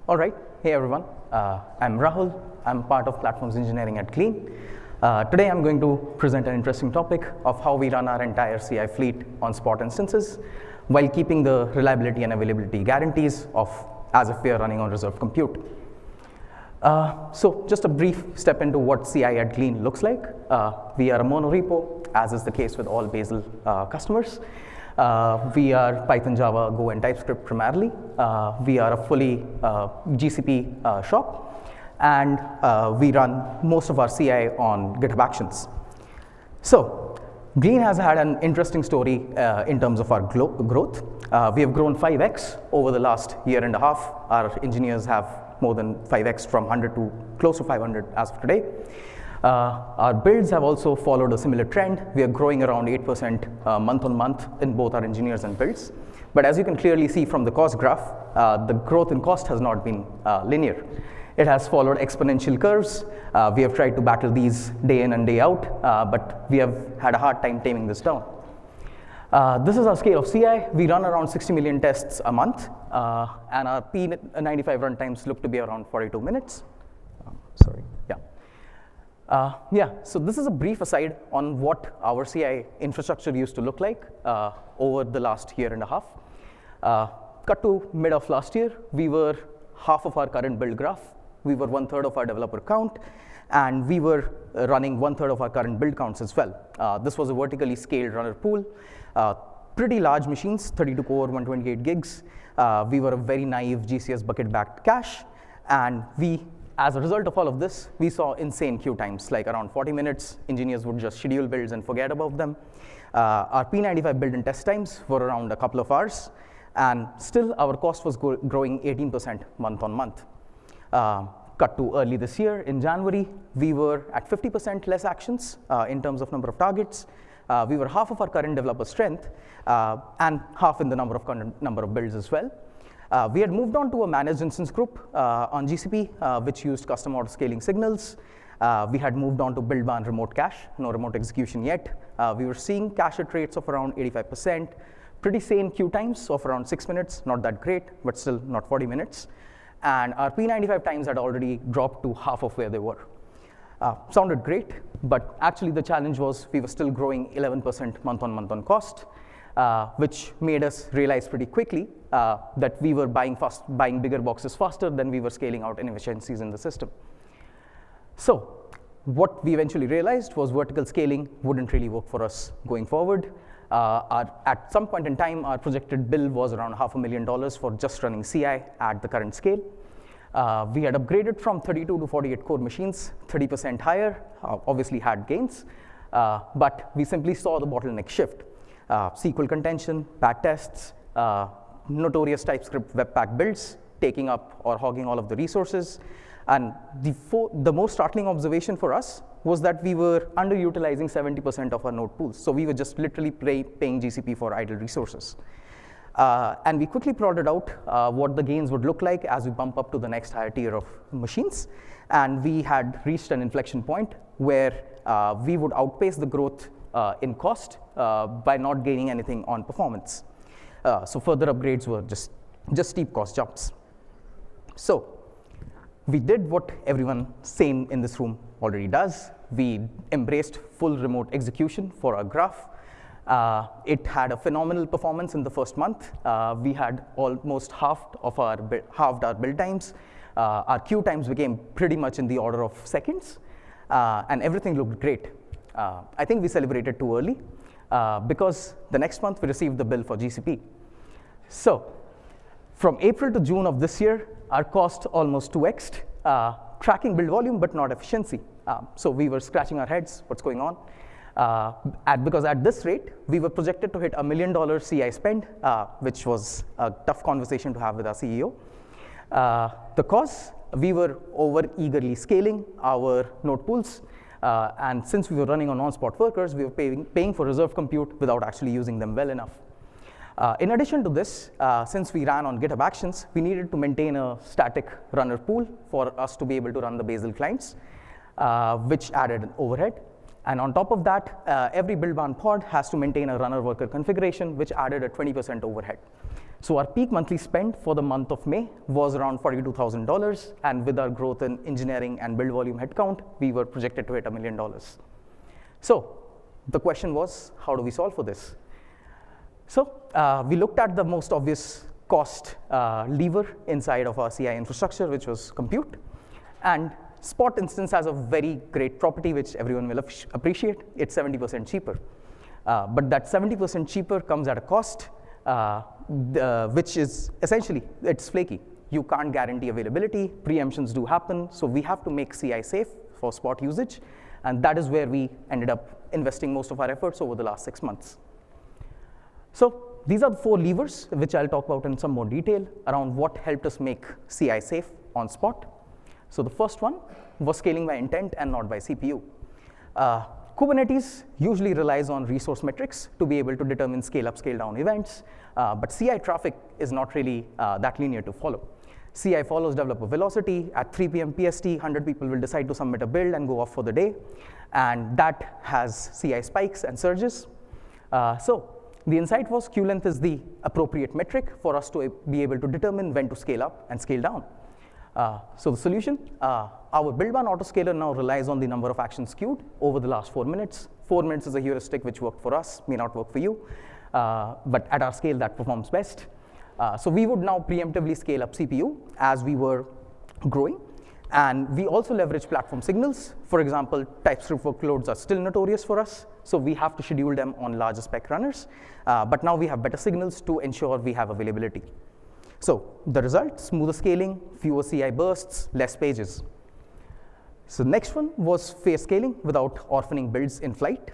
All right, hey everyone, I'm Rahul. I'm part of platforms engineering at Glean. Today I'm going to present an interesting topic of how we run our entire CI fleet on spot instances while keeping the reliability and availability guarantees of as if we are running on reserved compute. So just a brief step into what CI at Glean looks like. We are a monorepo, as is the case with all Bazel customers. We are Python, Java, Go, and TypeScript primarily. We are a fully GCP shop, and we run most of our CI on GitHub Actions. So Glean has had an interesting story in terms of our growth. We have grown 5x over the last year and a half. Our engineers have more than 5x from 100 to close to 500 as of today. Our builds have also followed a similar trend. We are growing around 8% month on month in both our engineers and builds. But as you can clearly see from the cost graph, the growth in cost has not been linear. It has followed exponential curves. We have tried to battle these day in and day out, but we have had a hard time taming this down. This is our scale of CI. We run around 60 million tests a month, and our P95 runtimes look to be around 42 minutes. So this is a brief aside on what our CI infrastructure used to look like over the last year and a half. Cut to mid of last year, we were half of our current build graph. We were 1/3 of our developer count, and we were running 1/3 of our current build counts as well. This was a vertically scaled runner pool. Pretty large machines, 32 core, 128 gigs. We were a very naive GCS bucket-backed cache, and as a result of all of this, we saw insane queue times, like around 40 minutes. Engineers would just schedule builds and forget about them. Our P95 build and test times were around a couple of hours, and still our cost was growing 18% month on month. Cut to early this year, in January, we were at 50% less actions in terms of number of targets. We were half of our current developer strength, and half in the number of builds as well. We had moved on to a managed instance group on GCP, which used custom auto-scaling signals. We had moved on to Buildbarn remote cache, no remote execution yet. We were seeing cache hit rates of around 85%, pretty sane queue times of around 6 minutes, not that great, but still not 40 minutes. And our P95 times had already dropped to half of where they were. Sounded great, but actually the challenge was we were still growing 11% month on month on cost, which made us realize pretty quickly that we were buying bigger boxes faster than we were scaling out inefficiencies in the system. So what we eventually realized was vertical scaling wouldn't really work for us going forward. At some point in time, our projected bill was around $500,000 for just running CI at the current scale. We had upgraded from 32 to 48 core machines, 30% higher, obviously had gains, but we simply saw the bottleneck shift. SQL contention, bad tests, notorious TypeScript Webpack builds taking up or hogging all of the resources. And the most startling observation for us was that we were underutilizing 70% of our node pools. So we were just literally paying GCP for idle resources. And we quickly plotted out what the gains would look like as we bump up to the next higher tier of machines. And we had reached an inflection point where we would outpace the growth in cost by not gaining anything on performance. So further upgrades were just steep cost jumps. So we did what everyone sane in this room already does. We embraced full remote execution for our graph. It had a phenomenal performance in the first month. We had almost halved our build times. Our queue times became pretty much in the order of seconds, and everything looked great. I think we celebrated too early because the next month we received the bill for GCP. So from April to June of this year, our cost almost 2x'd, tracking build volume but not efficiency. So we were scratching our heads, what's going on? Because at this rate, we were projected to hit $1 million CI spend, which was a tough conversation to have with our CEO. The cause, we were over-eagerly scaling our node pools. And since we were running on on-spot workers, we were paying for reserve compute without actually using them well enough. In addition to this, since we ran on GitHub Actions, we needed to maintain a static runner pool for us to be able to run the Bazel clients, which added an overhead. And on top of that, every Buildbarn pod has to maintain a runner worker configuration, which added a 20% overhead. So our peak monthly spend for the month of May was around $42,000, and with our growth in engineering and build volume headcount, we were projected to hit $1 million. So the question was, how do we solve for this? So we looked at the most obvious cost lever inside of our CI infrastructure, which was compute. And Spot instance has a very great property, which everyone will appreciate. It's 70% cheaper. But that 70% cheaper comes at a cost, which is essentially, it's flaky. You can't guarantee availability. Preemptions do happen. So we have to make CI safe for Spot usage. And that is where we ended up investing most of our efforts over the last 6 months. So these are the 4 levers, which I'll talk about in some more detail around what helped us make CI safe on Spot. So the first one was scaling by intent and not by CPU. Kubernetes usually relies on resource metrics to be able to determine scale up, scale down events, but CI traffic is not really that linear to follow. CI follows developer velocity. At 3 p.m. PST, 100 people will decide to submit a build and go off for the day, and that has CI spikes and surges. So the insight was queue length is the appropriate metric for us to be able to determine when to scale up and scale down. So the solution, our Buildbarn autoscaler now relies on the number of actions queued over the last 4 minutes. 4 minutes is a heuristic which worked for us, may not work for you, but at our scale that performs best. So we would now preemptively scale up CPU as we were growing. And we also leverage platform signals. For example, TypeScript workloads are still notorious for us, so we have to schedule them on larger spec runners. But now we have better signals to ensure we have availability. So the result, smoother scaling, fewer CI bursts, less pages. So the next one was phase scaling without orphaning builds in flight.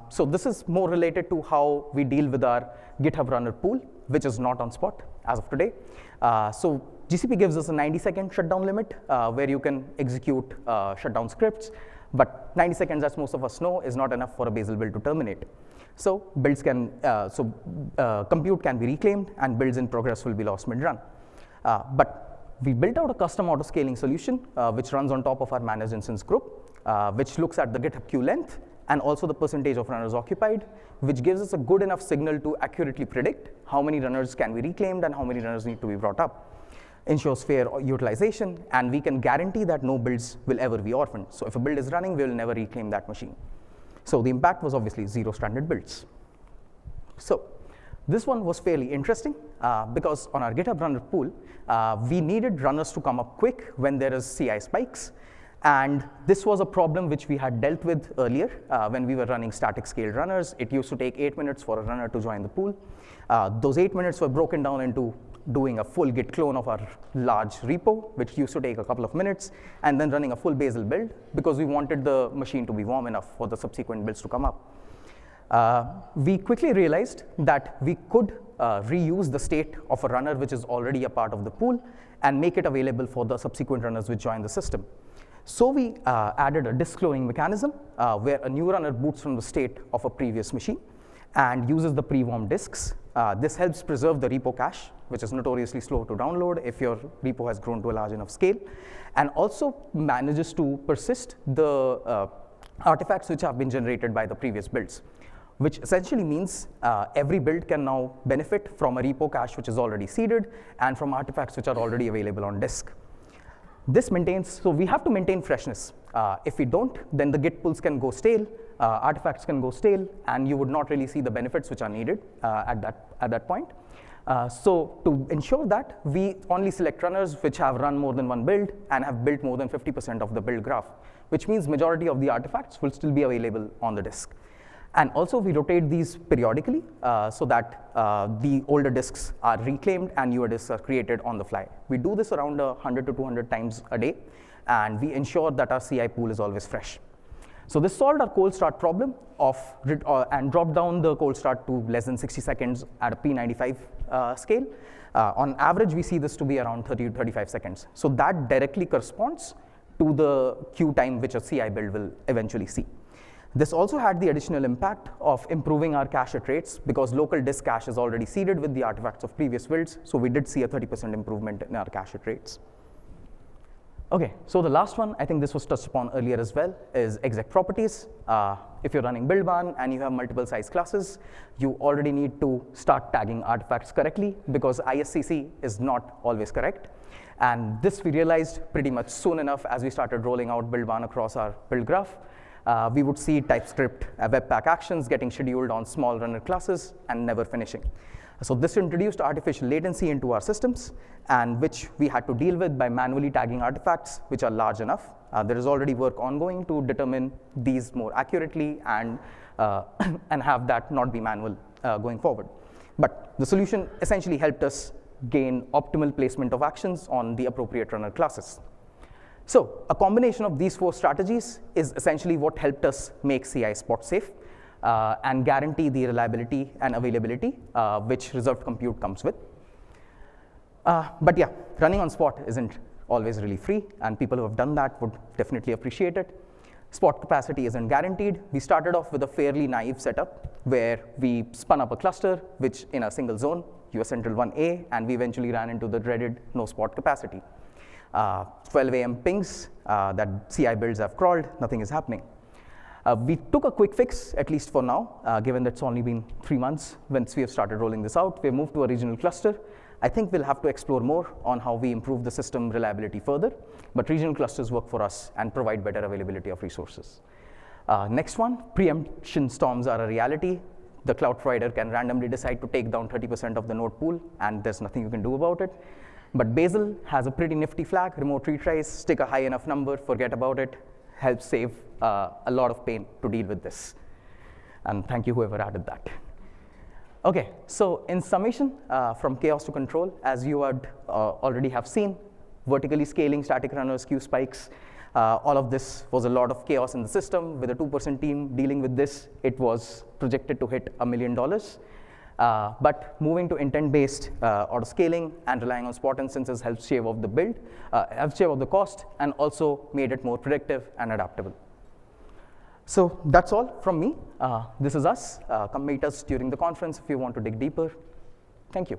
So this is more related to how we deal with our GitHub runner pool, which is not on Spot as of today. So GCP gives us a 90-second shutdown limit where you can execute shutdown scripts. But 90 seconds, as most of us know, is not enough for a Bazel build to terminate. So builds can, compute can be reclaimed, and builds in progress will be lost mid-run. But we built out a custom auto-scaling solution, which runs on top of our managed instance group, which looks at the GitHub queue length and also the percentage of runners occupied, which gives us a good enough signal to accurately predict how many runners can be reclaimed and how many runners need to be brought up. Ensures fair utilization, and we can guarantee that no builds will ever be orphaned. So if a build is running, we will never reclaim that machine. So the impact was obviously 0 stranded builds. So this one was fairly interesting because on our GitHub runner pool, we needed runners to come up quick when there is CI spikes. And this was a problem which we had dealt with earlier when we were running static scaled runners. It used to take 8 minutes for a runner to join the pool. Those 8 minutes were broken down into doing a full git clone of our large repo, which used to take a couple of minutes, and then running a full Bazel build because we wanted the machine to be warm enough for the subsequent builds to come up. We quickly realized that we could reuse the state of a runner which is already a part of the pool and make it available for the subsequent runners which join the system. So we added a disk cloning mechanism where a new runner boots from the state of a previous machine and uses the pre-warm disks. This helps preserve the repo cache, which is notoriously slow to download if your repo has grown to a large enough scale, and also manages to persist the artifacts which have been generated by the previous builds, which essentially means every build can now benefit from a repo cache which is already seeded and from artifacts which are already available on disk. This maintains, so we have to maintain freshness. If we don't, then the git pulls can go stale, artifacts can go stale, and you would not really see the benefits which are needed at that point. So to ensure that, we only select runners which have run more than one build and have built more than 50% of the build graph, which means majority of the artifacts will still be available on the disk. And also we rotate these periodically so that the older disks are reclaimed and newer disks are created on the fly. We do this around 100 to 200 times a day, and we ensure that our CI pool is always fresh. So this solved our cold start problem and dropped down the cold start to less than 60 seconds at a P95 scale. On average, we see this to be around 30 to 35 seconds. So that directly corresponds to the queue time which a CI build will eventually see. This also had the additional impact of improving our cache hit rates because local disk cache is already seeded with the artifacts of previous builds, so we did see a 30% improvement in our cache hit rates. Okay, so the last one, I think this was touched upon earlier as well, is exec properties. If you're running Buildbarn and you have multiple size classes, you already need to start tagging artifacts correctly because ISCC is not always correct. And this we realized pretty much soon enough as we started rolling out Buildbarn across our build graph. We would see TypeScript Webpack actions getting scheduled on small runner classes and never finishing. So this introduced artificial latency into our systems, and which we had to deal with by manually tagging artifacts which are large enough. There is already work ongoing to determine these more accurately and, and have that not be manual going forward. But the solution essentially helped us gain optimal placement of actions on the appropriate runner classes. So a combination of these 4 strategies is essentially what helped us make CI spot safe. And guarantee the reliability and availability which reserved compute comes with. But yeah, running on Spot isn't always really free, and people who have done that would definitely appreciate it. Spot capacity isn't guaranteed. We started off with a fairly naive setup where we spun up a cluster which in a single zone, US Central 1A, and we eventually ran into the dreaded no spot capacity. 12 AM pings that CI builds have crawled, nothing is happening. We took a quick fix, at least for now, given that it's only been 3 months once we have started rolling this out. We have moved to a regional cluster. I think we'll have to explore more on how we improve the system reliability further, but regional clusters work for us and provide better availability of resources. Next one, preemption storms are a reality. The cloud provider can randomly decide to take down 30% of the node pool, and there's nothing you can do about it. But Bazel has a pretty nifty flag, remote retries, stick a high enough number, forget about it, helps save a lot of pain to deal with this. And thank you whoever added that. Okay, so in summation, from chaos to control, as you would already have seen, vertically scaling static runners, queue spikes, all of this was a lot of chaos in the system. With a 2% team dealing with this, it was projected to hit $1 million. But moving to intent-based autoscaling and relying on spot instances helps shave off the build, helps shave off the cost, and also made it more predictive and adaptable. So that's all from me. This is us. Come meet us during the conference if you want to dig deeper. Thank you.